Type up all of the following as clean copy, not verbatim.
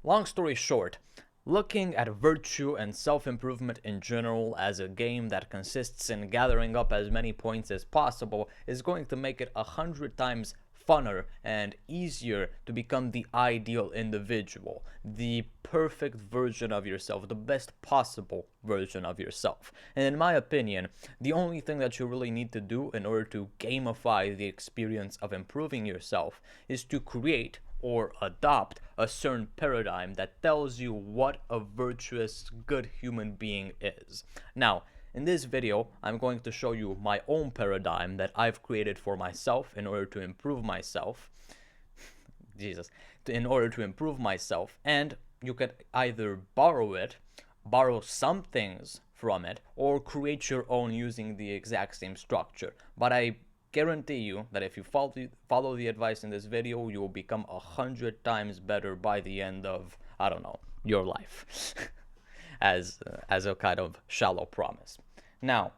Long story short, looking at virtue and self-improvement in general as a game that consists in gathering up as many points as possible is going to make it 100 times funner and easier to become the ideal individual, the perfect version of yourself, the best possible version of yourself. And in my opinion, the only thing that you really need to do in order to gamify the experience of improving yourself is to create or adopt a certain paradigm that tells you what a virtuous, good human being is. Now, in this video, I'm going to show you my own paradigm that I've created for myself in order to improve myself. Jesus. In order to improve myself, and you could either borrow some things from it, or create your own using the exact same structure. But I guarantee you that if you follow the advice in this video, you will become 100 times better by the end of, I don't know, your life. as a kind of shallow promise. Now,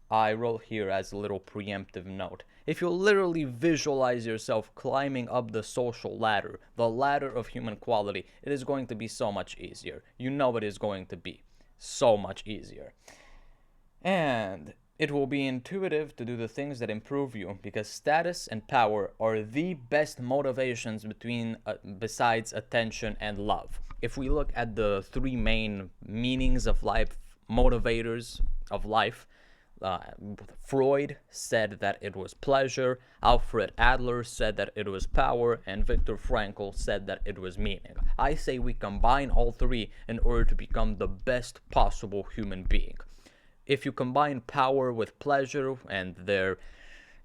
I wrote here as a little preemptive note. If you literally visualize yourself climbing up the social ladder, the ladder of human quality, it is going to be so much easier. You know it is going to be so much easier. And it will be intuitive to do the things that improve you, because status and power are the best motivations besides attention and love. If we look at the three main meanings of life, motivators of life, Freud said that it was pleasure, Alfred Adler said that it was power, and Viktor Frankl said that it was meaning. I say we combine all three in order to become the best possible human being. If you combine power with pleasure, and they're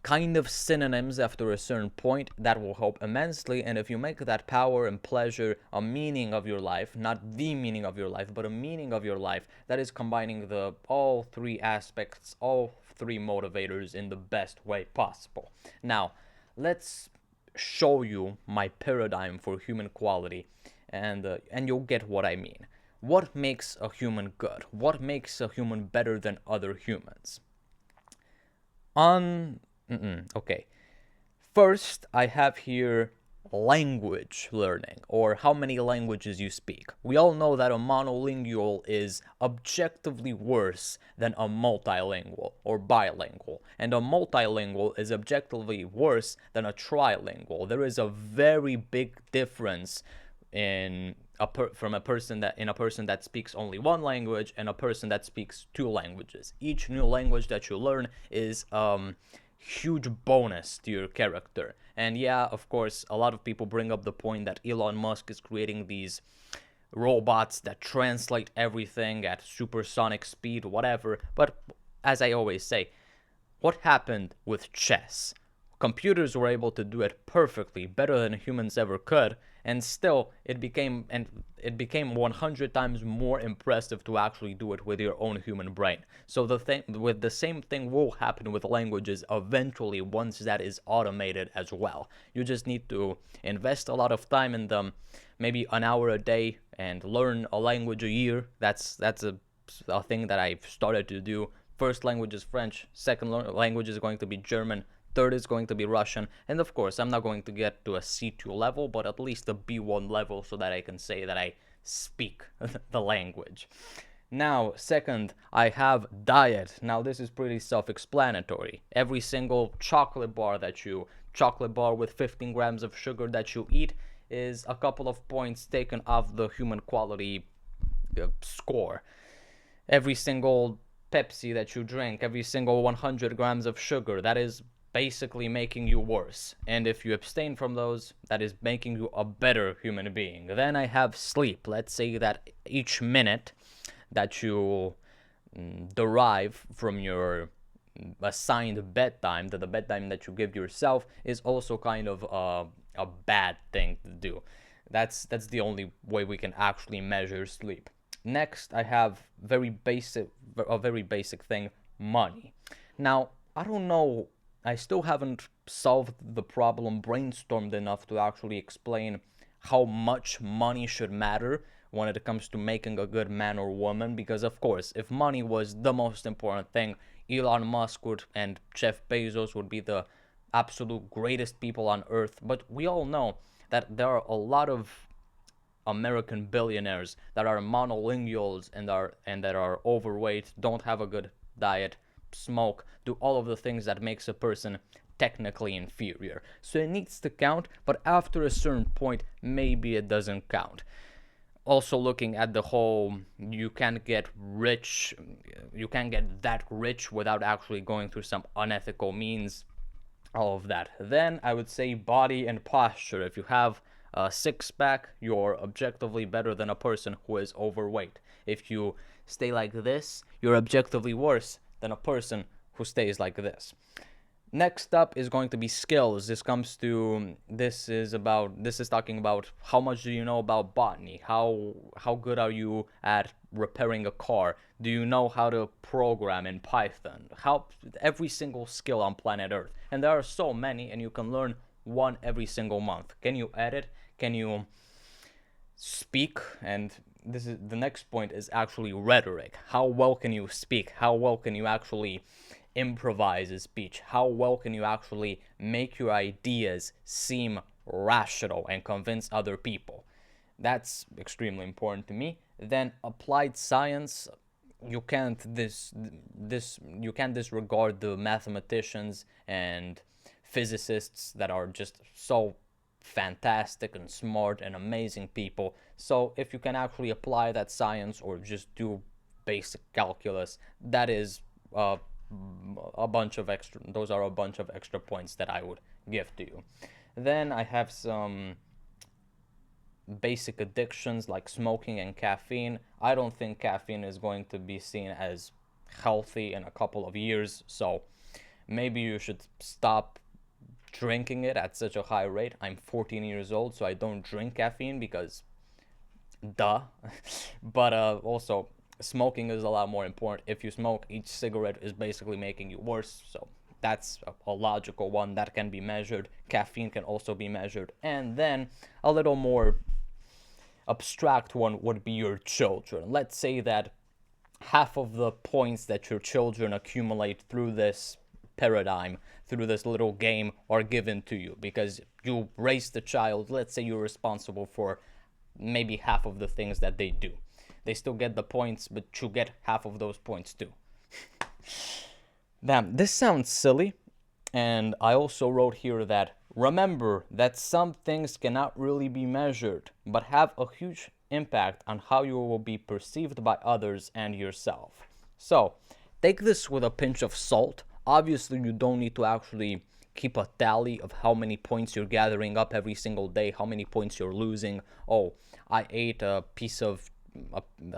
kind of synonyms after a certain point, that will help immensely. And if you make that power and pleasure a meaning of your life, not the meaning of your life, but a meaning of your life, that is combining all three aspects, all three motivators in the best way possible. Now, let's show you my paradigm for human quality, and you'll get what I mean. What makes a human good? What makes a human better than other humans? Okay. First, I have here language learning, or how many languages you speak. We all know that a monolingual is objectively worse than a multilingual or bilingual, and a multilingual is objectively worse than a trilingual. There is a very big difference in a person that speaks only one language and a person that speaks two languages. Each new language that you learn is huge bonus to your character. And yeah, of course, a lot of people bring up the point that Elon Musk is creating these robots that translate everything at supersonic speed, whatever. But as I always say, what happened with chess? Computers were able to do it perfectly, better than humans ever could, and still it became 100 times more impressive to actually do it with your own human brain. So the same thing will happen with languages eventually, once that is automated as well. You just need to invest a lot of time in them, maybe an hour a day, and learn a language a year. That's a thing that I've started to do. First language is French, second language is going to be German, third is going to be Russian, and of course, I'm not going to get to a C2 level, but at least a B1 level so that I can say that I speak the language. Now, second, I have diet. Now, this is pretty self-explanatory. Every single chocolate bar with 15 grams of sugar that you eat is a couple of points taken off the human quality score. Every single Pepsi that you drink, every single 100 grams of sugar, that is basically making you worse. And if you abstain from those, that is making you a better human being. Then I have sleep. Let's say that each minute that you derive from your assigned bedtime, that the bedtime that you give yourself, is also kind of a bad thing to do. That's the only way we can actually measure sleep. Next, I have a very basic thing, money. Now, I don't know, I still haven't solved the problem, brainstormed enough to actually explain how much money should matter when it comes to making a good man or woman, because of course, if money was the most important thing, Elon Musk and Jeff Bezos would be the absolute greatest people on earth. But we all know that there are a lot of American billionaires that are monolinguals and that are overweight, don't have a good diet, smoke, do all of the things that makes a person technically inferior. So it needs to count, but after a certain point, maybe it doesn't count. Also looking at the whole, you can't get rich, you can't get that rich without actually going through some unethical means, all of that. Then I would say body and posture. If you have a six pack, you're objectively better than a person who is overweight. If you stay like this, you're objectively worse than a person who stays like this. Next up is going to be skills. This is talking about how much do you know about botany? How good are you at repairing a car? Do you know how to program in Python? How Every single skill on planet Earth. And there are so many, and you can learn one every single month. Can you edit? Can you speak? And this is the next point, is actually rhetoric. How well can you speak? How well can you actually improvise a speech? How well can you actually make your ideas seem rational and convince other people? That's extremely important to me. Then applied science, you can't you can't disregard the mathematicians and physicists that are just so fantastic and smart and amazing people. So if you can actually apply that science or just do basic calculus, that is a bunch of extra those are a bunch of extra points that I would give to you. Then I have some basic addictions like smoking and caffeine. I don't think caffeine is going to be seen as healthy in a couple of years, so maybe you should stop drinking it at such a high rate. I'm 14 years old, so I don't drink caffeine because duh. But also, smoking is a lot more important. If you smoke, each cigarette is basically making you worse, so that's a logical one that can be measured. Caffeine can also be measured. And then a little more abstract one would be your children. Let's say that half of the points that your children accumulate through this paradigm, through this little game, are given to you because you raised the child. Let's say you're responsible for maybe half of the things that they do. They still get the points, but you get half of those points too. Damn, this sounds silly. And I also wrote here that remember that some things cannot really be measured, but have a huge impact on how you will be perceived by others and yourself. So, take this with a pinch of salt. Obviously, you don't need to actually keep a tally of how many points you're gathering up every single day, how many points you're losing. Oh, I ate a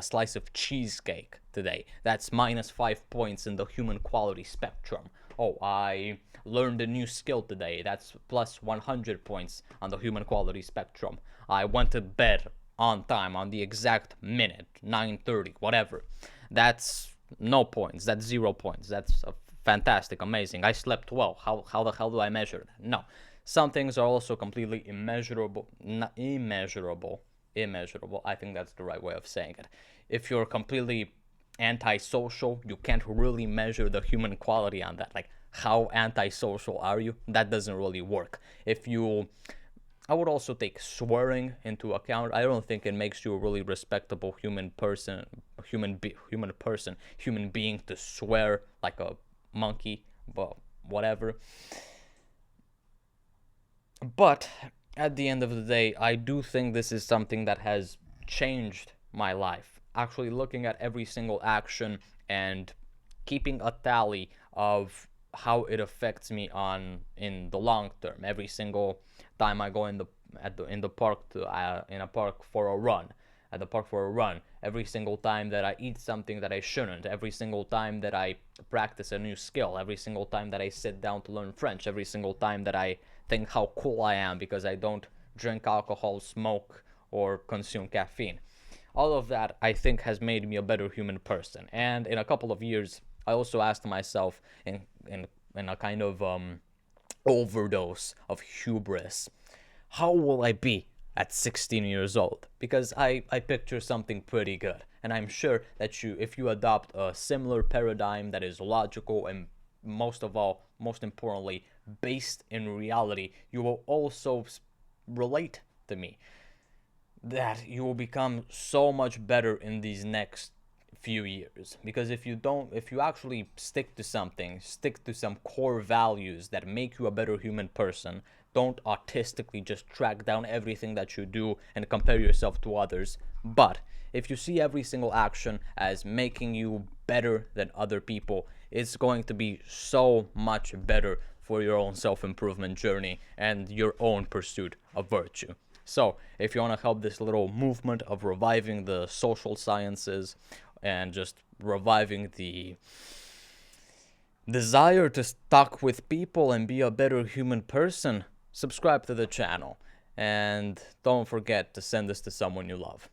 slice of cheesecake today. That's -5 points in the human quality spectrum. Oh, I learned a new skill today. That's plus 100 points on the human quality spectrum. I went to bed on time, on the exact minute, 9:30, whatever. That's no points. That's 0 points. That's fantastic, amazing. I slept well. How the hell do I measure that? No. Some things are also completely immeasurable. Immeasurable. I think that's the right way of saying it. If you're completely antisocial, you can't really measure the human quality on that. Like, how antisocial are you? That doesn't really work. I would also take swearing into account. I don't think it makes you a really respectable human being to swear like a monkey, but whatever. But at the end of the day, I do think this is something that has changed my life. Actually looking at every single action and keeping a tally of how it affects me in the long term. Every single time I go in the park for a run, at the park for a run, every single time that I eat something that I shouldn't, every single time that I practice a new skill, every single time that I sit down to learn French, every single time that I think how cool I am because I don't drink alcohol, smoke, or consume caffeine. All of that, I think, has made me a better human person. And in a couple of years, I also asked myself in a kind of overdose of hubris, how will I be at 16 years old? Because I picture something pretty good. And I'm sure that if you adopt a similar paradigm that is logical and most importantly, based in reality, you will also relate to me. that you will become so much better in these next few years. Because if you actually stick to something, stick to some core values that make you a better human person, don't autistically just track down everything that you do and compare yourself to others, but if you see every single action as making you better than other people, it's going to be so much better for your own self-improvement journey and your own pursuit of virtue. So, if you want to help this little movement of reviving the social sciences and just reviving the desire to talk with people and be a better human person, subscribe to the channel. And don't forget to send this to someone you love.